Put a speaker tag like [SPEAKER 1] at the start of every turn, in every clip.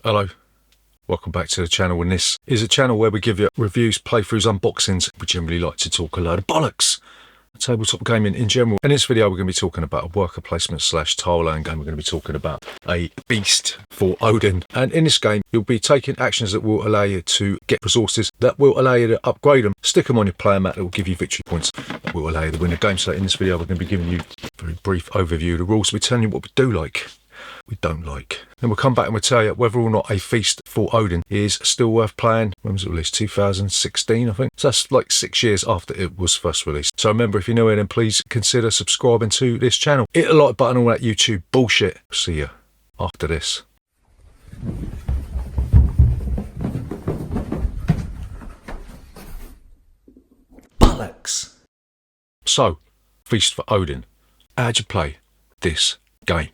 [SPEAKER 1] Hello, welcome back to the channel, and this is a channel where we give you reviews, playthroughs, unboxings. We generally like to talk a load of bollocks, tabletop gaming in general. In this video we're going to be talking about a worker placement / tile laying game. We're going to be talking about a beast for Odin, and in this game you'll be taking actions that will allow you to get resources, that will allow you to upgrade them, stick them on your player mat, that will give you victory points, that will allow you to win the game. So in this video we're going to be giving you a very brief overview of the rules. We're telling you what we do like, we don't like. Then we'll come back and we'll tell you whether or not a feast for Odin is still worth playing. When was it released? 2016, I think. So that's like 6 years after it was first released. So remember, if you're new here, then please consider subscribing to this channel. Hit the like button, all that YouTube bullshit. See you after this. Bollocks. So, Feast for Odin. How'd you play this game?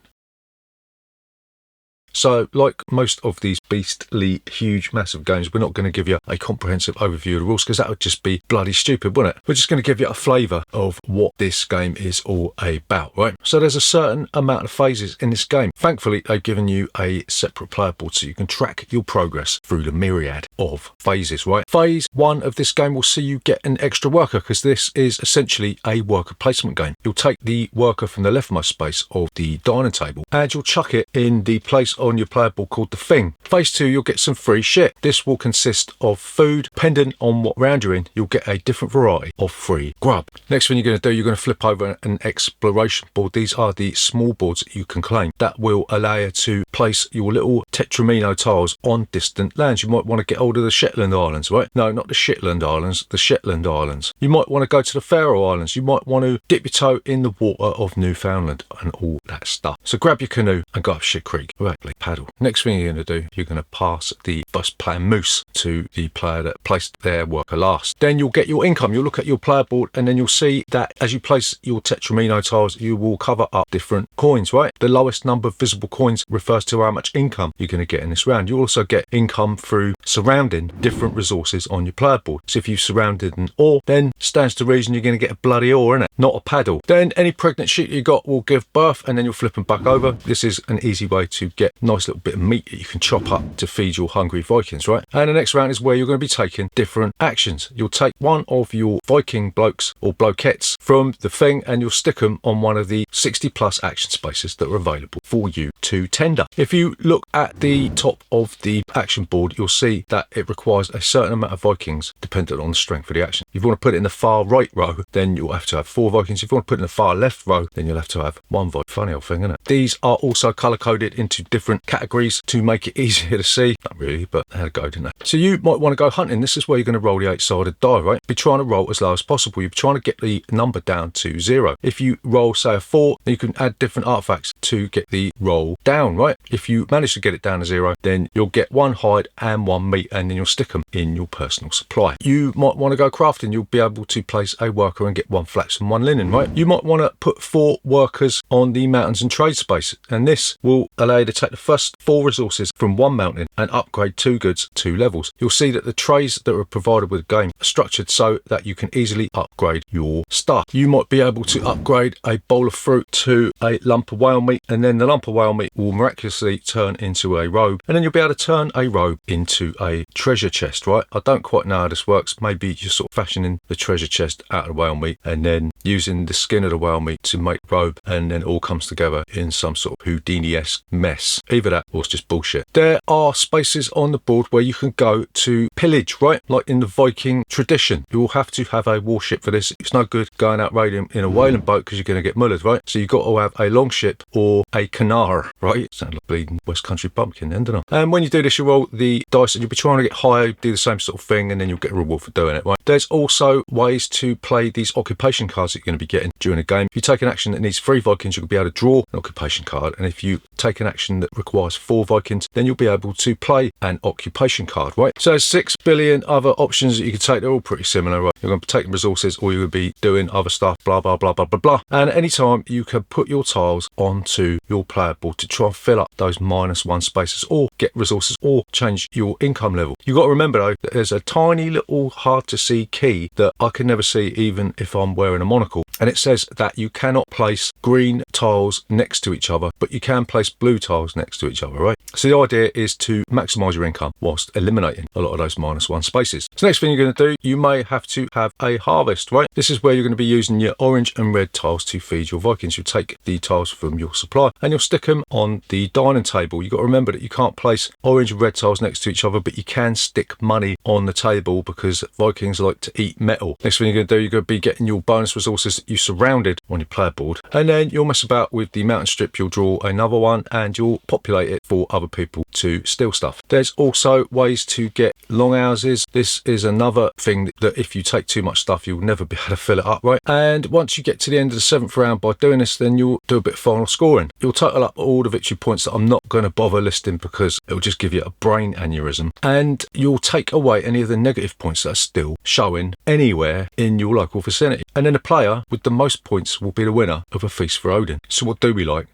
[SPEAKER 1] So, like most of these beastly, huge, massive games, we're not going to give you a comprehensive overview of the rules because that would just be bloody stupid, wouldn't it? We're just going to give you a flavour of what this game is all about, right? So there's a certain amount of phases in this game. Thankfully, they've given you a separate player board so you can track your progress through the myriad of phases, right? Phase 1 of this game will see you get an extra worker because this is essentially a worker placement game. You'll take the worker from the leftmost space of the dining table and you'll chuck it in the place on your player board called the thing. Phase 2, you'll get some free shit. This will consist of food. Depending on what round you're in, you'll get a different variety of free grub. Next thing you're going to do, you're going to flip over an exploration board. These are the small boards that you can claim that will allow you to place your little tetramino tiles on distant lands. You might want to get hold of the Shetland Islands, right? No, not the Shetland Islands, the Shetland Islands. You might want to go to the Faroe Islands. You might want to dip your toe in the water of Newfoundland and all that stuff. So grab your canoe and go up Shit Creek. Right, paddle. Next thing you're going to do, you're going to pass the first player moose to the player that placed their worker last. Then you'll get your income. You'll look at your player board and then you'll see that as you place your tetramino tiles, you will cover up different coins, right? The lowest number of visible coins refers to how much income you're going to get in this round. You also get income through surrounding different resources on your player board. So if you've surrounded an ore, then stands to reason you're going to get a bloody ore, innit? Not a paddle. Then any pregnant shit you got will give birth and then you'll flip them back over. This is an easy way to get nice little bit of meat that you can chop up to feed your hungry Vikings, right? And the next round is where you're going to be taking different actions. You'll take one of your Viking blokes or blokettes from the thing and you'll stick them on one of the 60 plus action spaces that are available for you to tender. If you look at the top of the action board, you'll see that it requires a certain amount of Vikings dependent on the strength of the action. If you want to put it in the far right row, then you'll have to have 4 Vikings. If you want to put it in the far left row, then you'll have to have 1 Viking. Funny old thing, isn't it? These are also color coded into different categories to make it easier to see. Not really, but they had a go, didn't they? So you might want to go hunting. This is where you're going to roll the 8-sided die, right? Be trying to roll as low as possible. You're trying to get the number down to 0. If you roll, say, a 4, then you can add different artifacts to get the roll down, right? If you manage to get it down to 0, then you'll get 1 hide and 1 meat, and then you'll stick them in your personal supply. You might want to go crafting. You'll be able to place a worker and get 1 flax and 1 linen, right? You might want to put 4 workers on the mountains and trade space, and this will allow you to take the first 4 resources from 1 mountain and upgrade 2 goods 2 levels. You'll see that the trays that are provided with the game are structured so that you can easily upgrade your stuff. You might be able to upgrade a bowl of fruit to a lump of whale meat, and then the lump of whale meat will miraculously turn into a robe, and then you'll be able to turn a robe into a treasure chest, right? I don't quite know how this works. Maybe you're sort of fashioning the treasure chest out of whale meat and then using the skin of the whale meat to make robe, and then it all comes together in some sort of Houdini-esque mess. Either that or it's just bullshit. There are spaces on the board where you can go to pillage, right? Like in the Viking tradition. You will have to have a warship for this. It's no good going out raiding in a whaling boat because you're going to get mullered, right? So you've got to have a longship or a canard, right? Sound like bleeding West Country bumpkin then, doesn't it? And when you do this, you roll the dice and you'll be trying to get higher, do the same sort of thing, and then you'll get a reward for doing it, right? There's also ways to play these occupation cards that you're going to be getting during the game. If you take an action that needs 3 Vikings, you'll be able to draw an occupation card, and if you take an action that requires 4 Vikings, then you'll be able to play an occupation card, right? So there's 6 billion other options that you can take. They're all pretty similar, right? You're going to be taking resources or you would be doing other stuff, blah, blah, blah, blah, blah, blah. And at any time you can put your tiles onto your player board to try and fill up those -1 spaces or get resources or change your income level level. You've got to remember though that there's a tiny little hard to see key that I can never see even if I'm wearing a monocle, and it says that you cannot place green tiles next to each other, but you can place blue tiles next to each other, right? So the idea is to maximize your income whilst eliminating a lot of those -1 spaces. So next thing you're going to do, you may have to have a harvest, right? This is where you're going to be using your orange and red tiles to feed your Vikings. You'll take the tiles from your supply and you'll stick them on the dining table. You've got to remember that you can't place orange and red tiles next to each other, but you can stick money on the table because Vikings like to eat metal. Next thing you're going to do, you're going to be getting your bonus resources that you surrounded on your player board, and then you'll mess about with the mountain strip. You'll draw another one and you'll populate it for other people to steal stuff. There's also ways to get longhouses. This is another thing that if you take too much stuff, you'll never be able to fill it up, right? And once you get to the end of the 7th round by doing this, then you'll do a bit of final scoring. You'll total up all the victory points that I'm not going to bother listing because it'll just give you a brain aneurysm, and you'll take away any of the negative points that are still showing anywhere in your local vicinity, and then the player with the most points will be the winner of a feast for Odin. So what do we like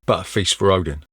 [SPEAKER 1] but a feast for Odin?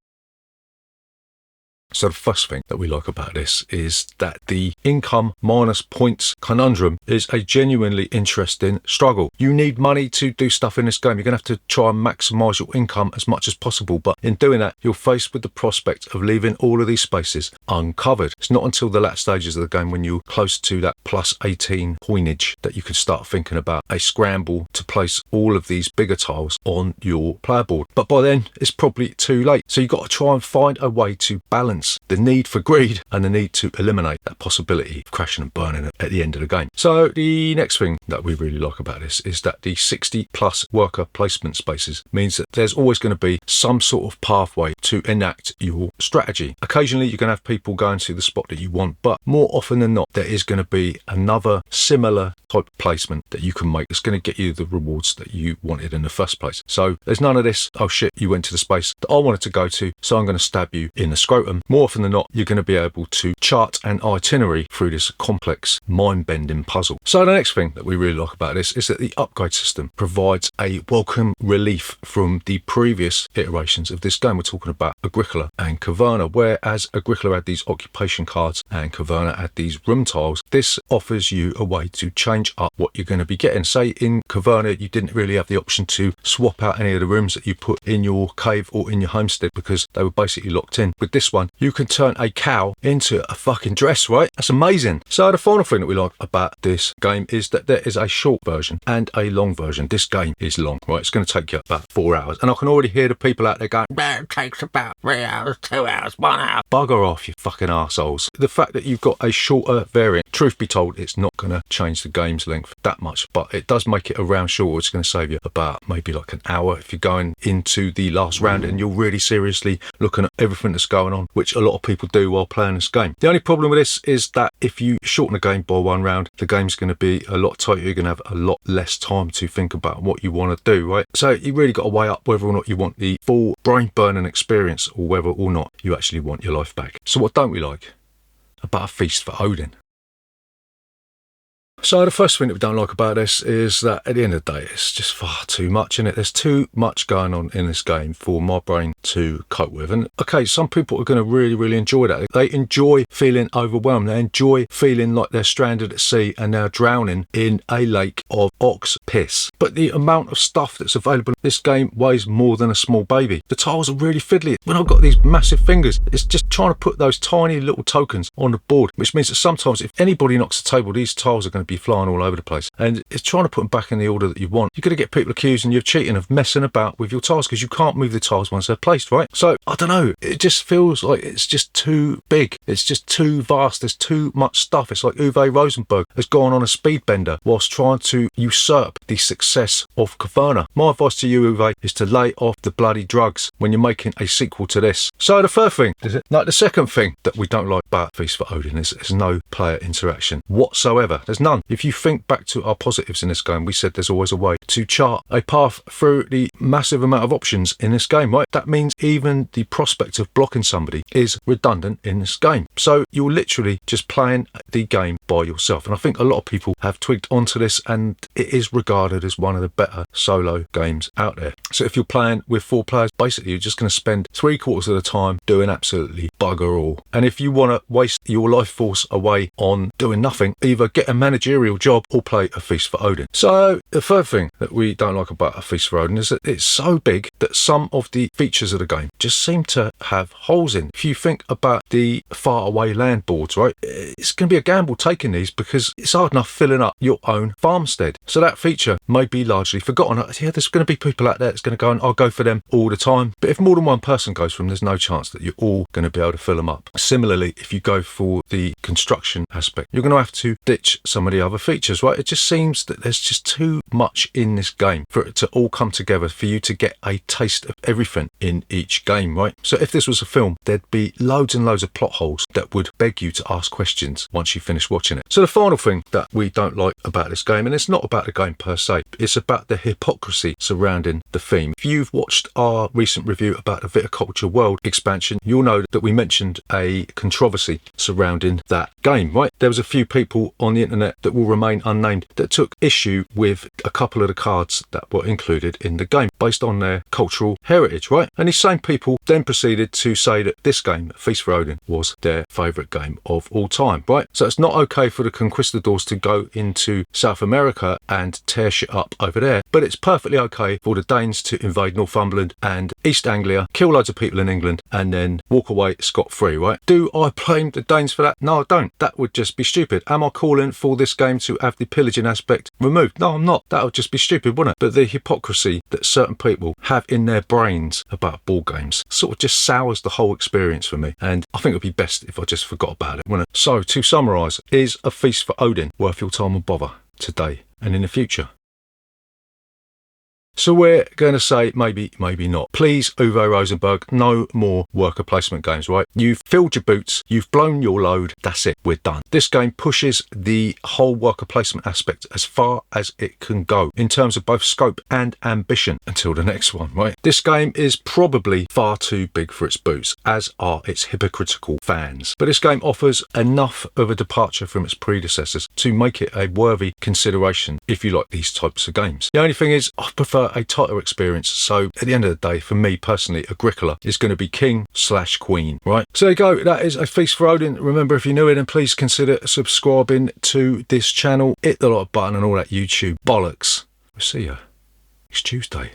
[SPEAKER 1] So the first thing that we like about this is that the income minus points conundrum is a genuinely interesting struggle. You need money to do stuff in this game. You're going to have to try and maximise your income as much as possible, but in doing that, you're faced with the prospect of leaving all of these spaces uncovered. It's not until the latter stages of the game, when you're close to that plus 18 coinage, that you can start thinking about a scramble to place all of these bigger tiles on your player board. But by then, it's probably too late. So you've got to try and find a way to balance the need for greed and the need to eliminate that possibility of crashing and burning at the end of the game. So the next thing that we really like about this is that the 60 plus worker placement spaces means that there's always going to be some sort of pathway to enact your strategy. Occasionally you're going to have people going to the spot that you want, but more often than not there is going to be another similar type of placement that you can make that's going to get you the rewards that you wanted in the first place. So there's none of this, oh shit, you went to the space that I wanted to go to, so I'm going to stab you in the scrotum. More often than not, you're going to be able to chart an itinerary through this complex mind-bending puzzle. So the next thing that we really like about this is that the upgrade system provides a welcome relief from the previous iterations of this game. We're talking about Agricola and Caverna, whereas Agricola had these occupation cards and Caverna had these room tiles. This offers you a way to change up what you're going to be getting. Say in Caverna, you didn't really have the option to swap out any of the rooms that you put in your cave or in your homestead because they were basically locked in. With this one, you can turn a cow into a fucking dress, right? That's amazing. So the final thing that we like about this game is that there is a short version and a long version. This game is long, right? It's going to take you about 4 hours. And I can already hear the people out there going, it takes about 3 hours, 2 hours, 1 hour. Bugger off, you fucking arseholes. The fact that you've got a shorter variant, truth be told, it's not going to change the game's length that much, but it does make it a round shorter. It's going to save you about maybe like an hour if you're going into the last round and you're really seriously looking at everything that's going on, which a lot of people do while playing this game. The only problem with this is that if you shorten the game by 1 round, the game's going to be a lot tighter. You're going to have a lot less time to think about what you want to do, right? So you really got to weigh up whether or not you want the full brain burning experience or whether or not you actually want your life back. So what don't we like about a feast for Odin? So the first thing that we don't like about this is that at the end of the day, it's just far too much in it. There's too much going on in this game for my brain to cope with. And okay, some people are going to really, really enjoy that. They enjoy feeling overwhelmed. They enjoy feeling like they're stranded at sea and they're drowning in a lake of ox piss. But the amount of stuff that's available in this game weighs more than a small baby. The tiles are really fiddly. When I've got these massive fingers, it's just trying to put those tiny little tokens on the board, which means that sometimes if anybody knocks the table, these tiles are going to be flying all over the place, and it's trying to put them back in the order that you want. You're going to get people accusing you of cheating, of messing about with your tiles, because you can't move the tiles once they're placed, right? So I don't know, it just feels like it's just too big, it's just too vast, there's too much stuff. It's like Uwe Rosenbourg has gone on a speed bender whilst trying to usurp the success of Caverna. My advice to you, Uwe, is to lay off the bloody drugs when you're making a sequel to this. So the third thing, is it? Like the second thing that we don't like about Feast for Odin is there's no player interaction whatsoever. There's none. If you think back to our positives in this game, we said there's always a way to chart a path through the massive amount of options in this game, right? That means even the prospect of blocking somebody is redundant in this game. So you're literally just playing the game by yourself. And I think a lot of people have twigged onto this, and it is regarded as one of the better solo games out there. So if you're playing with 4 players, basically you're just going to spend 3/4 of the time doing absolutely bugger all. And if you want to waste your life force away on doing nothing, either get a managerial job or play A Feast for Odin. So the third thing that we don't like about A Feast for Odin is that it's so big that some of the features of the game just seem to have holes in. If you think about the faraway land boards, right, it's going to be a gamble taking these because it's hard enough filling up your own farmstead. So that feature may be largely forgotten. Yeah, there's going to be people out there that's going to go and I'll go for them all the time. But if more than one person goes for them, there's no chance that you're all going to be able to fill them up. Similarly, if you go for the construction aspect, you're going to have to ditch some of the other features, right? It just seems that there's just too much in this game for it to all come together for you to get a taste of everything in each game, right? So if this was a film, there'd be loads and loads of plot holes that would beg you to ask questions once you finish watching it. So the final thing that we don't like about this game, and it's not about the game per se, it's about the hypocrisy surrounding the theme. If you've watched our recent review about the Viticulture World expansion, you'll know that we mentioned a controversy surrounding that game, right? There was a few people on the internet that will remain unnamed that took issue with a couple of the cards that were included in the game based on their cultural heritage, right? And these same people then proceeded to say that this game, Feast for Odin, was their favourite game of all time, right? So it's not okay for the conquistadors to go into South America and tear shit up over there, but it's perfectly okay for the Danes to invade Northumberland and East Anglia, kill loads of people in England, and then walk away scot-free, right? Do I blame the Danes for that? No, I don't. That would just be stupid. Am I calling for this game to have the pillaging aspect removed? No, I'm not. That would just be stupid, wouldn't it? But the hypocrisy that certain people have in their brains about board games sort of just sours the whole experience for me, and I think it would be best if I just forgot about it, wouldn't it? So to summarise, is A Feast for Odin worth your time and bother today and in the future? So we're going to say maybe, maybe not. Please, Uwe Rosenbourg, no more worker placement games, right? You've filled your boots, you've blown your load, that's it, we're done. This game pushes the whole worker placement aspect as far as it can go in terms of both scope and ambition until the next one, right? This game is probably far too big for its boots, as are its hypocritical fans. But this game offers enough of a departure from its predecessors to make it a worthy consideration if you like these types of games. The only thing is, I prefer a tighter experience, so at the end of the day, for me personally, Agricola is going to be king/queen, right? So there you go, that is A Feast for Odin. Remember, if you're new in, then please consider subscribing to this channel, hit the like button and all that YouTube bollocks. We'll see you next Tuesday.